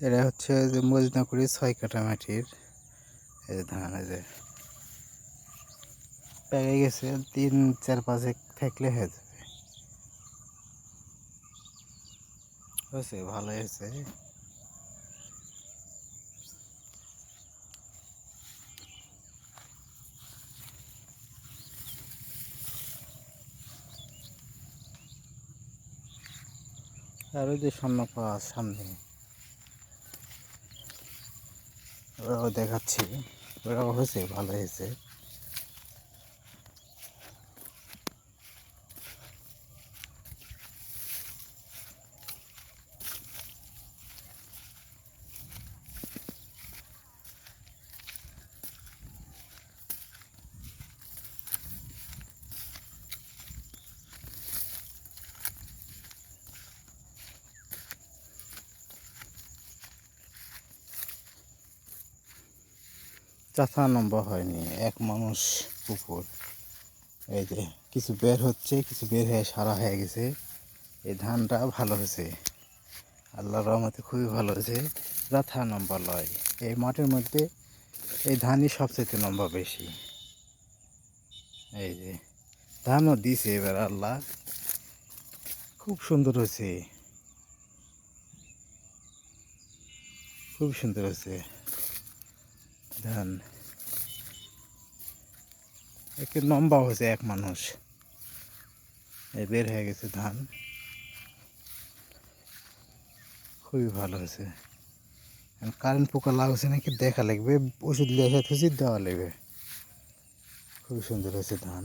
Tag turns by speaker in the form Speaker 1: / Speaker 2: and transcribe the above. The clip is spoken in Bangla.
Speaker 1: এরা হচ্ছে যে মজনাকুড়ি ৬ কাঠা মাটির এই যে ধান, এই যে পেকে গেছে, ৩-৪-৫ থাকলে হয়ে যাবে। হয়েছে, ভালোই হয়েছে। আর ওই যে স্বর্ণ পাওয়া সামনে, ওরাও দেখাচ্ছি, ওরাও হয়েছে, ভালো হয়েছে। চাচা নম্বর হয়নি, এক মানুষ পুকুর। এই যে কিছু বের হচ্ছে, কিছু বের হয়ে সারা হয়ে গেছে। এই ধানটা ভালো হয়েছে, আল্লাহর রহমতে খুবই ভালো হয়েছে। যথা নম্বর লয়, এই মাঠের মধ্যে এই ধানই সবচেয়ে নম্বর বেশি। এই যে ধানও দিছে এবার আল্লাহ, খুব সুন্দর হয়েছে, খুব সুন্দর হয়েছে ধান। একটু লম্বা হয়েছে, এক মানুষ এই বের হয়ে গেছে ধান, খুবই ভালো হয়েছে। কারেন্ট পোকা লাগছে নাকি দেখা লাগবে, ওষুধ লিয়ে এসে দেওয়া লাগবে। খুবই সুন্দর হয়েছে ধান।